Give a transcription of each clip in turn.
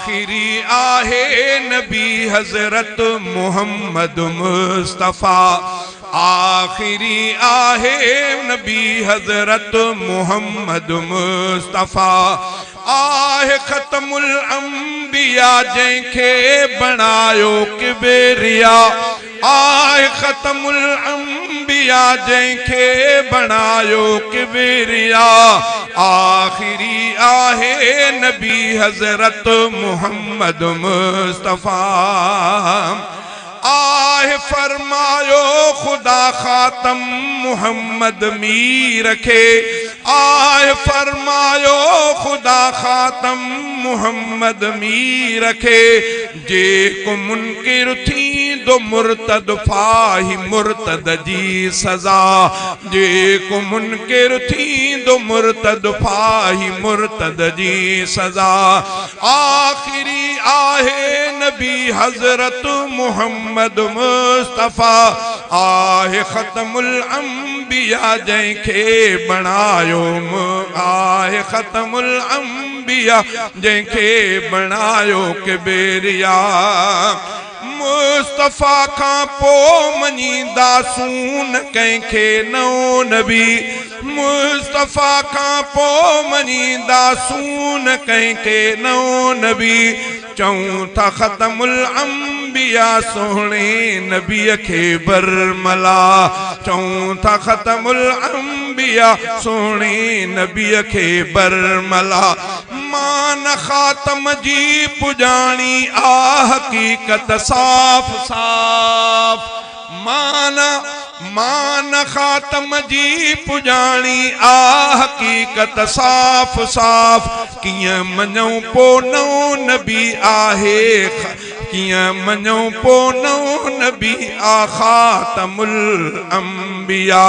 आखिरी आहे नबी हजरत मोहम्मद मुस्तफ़ा। आखिरी आहे नबी हजरत मोहम्मद मुस्तफ़ा। आहे ख़तमुल अंबिया जंहिंखे बणायो किबरिया। आहे ख़तमुल अंबिया जंहिंखे बणायो किबरिया। आखिरी आहे नबी हजरत मोहम्मद मुस्तफ़ा। आहे फरमायो खुदा खातम मोहम्मद मीर खे। आहे फरमायो खुदा खातम मोहम्मद मीर खे। जेको मुनकिर थींदो मुर्तद फाही मुर्तद जी सज़ा। जेको मुनकिर थींदो मुर्तद फाही मुर्तद जी सज़ा। आखिरी आहे नबी हजरत मोहम्मद मुस्तफ़ा। आहे ख़तमुल अंबिया जंहिंखे बणायो। आहे ख़तमुल अंबिया जंहिंखे बणायो किबरिया। मुस्तफ़ा खां पोइ मञींदासूं न कंहिंखे नओं नबी। मुस्तफ़ा खां पोइ मञींदासूं न कंहिंखे नओं नबी। चऊं था ख़तमुल अंबिया सोहणे नबीअ खे बरमला। चऊं था ख़तमुल अंबिया सोहणे नबीअ खे बरमला। मान ख़ातम जी पुजाणी आ हकीकत साफ़ साफ़। मान ख़ातम जी पुजाणी आ हकीकत साफ़ साफ़। कियां मञूं पो नओं नबी आहे। कियां मञूं पो नओं नबी आ ख़ातमुल अंबिया।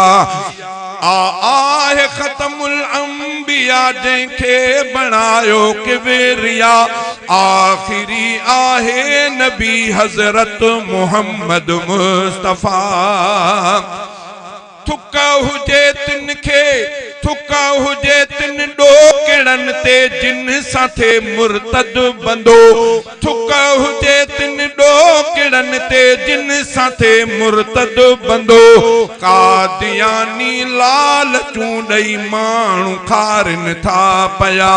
आहे ख़तमुल अंबिया जंहिंखे बणायो किबरिया। आखिरी आहे नबी हजरत मोहम्मद मुस्तफ़ा। थुक हुजे तिन खे। थुक हुजे तिन ॾोकिड़नि ते जिन सां थे मुर्तद बंदो। थुक हुजे तिन ॾोकिड़नि ते जिन सां थे मुर्तद बंदो। कादियानी लालचूं ॾेई माण्हू खारनि था पिया।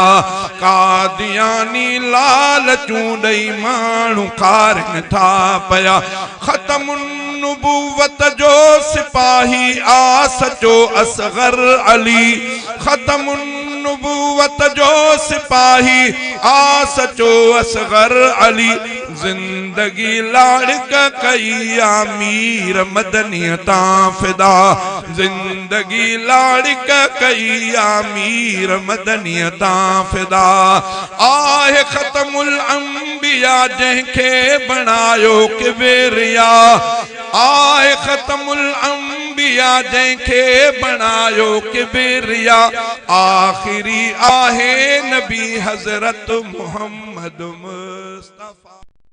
कादियानी लालचूं ॾेई माण्हू खारनि था पिया। ख़तमुन नुबुवत जो सिपाही आ सचो असगर अली। ख़तमुन नुबुवत जो सिपाही आ सचो असगर अली। जिंदगी लाड़क कई आमीर मदनीअ तां फिदा। जिंदगी लाड़क कई आमीर मदनीअ तां फिदा। आहे ख़तमुल अंबिया जंहिंखे बणायो किबरिया। आहे ख़तमुल अंबिया जंहिंखे बणायो किबरिया। आखिरी आहे नबी हजरत मोहम्मद मुस्तफ़ा।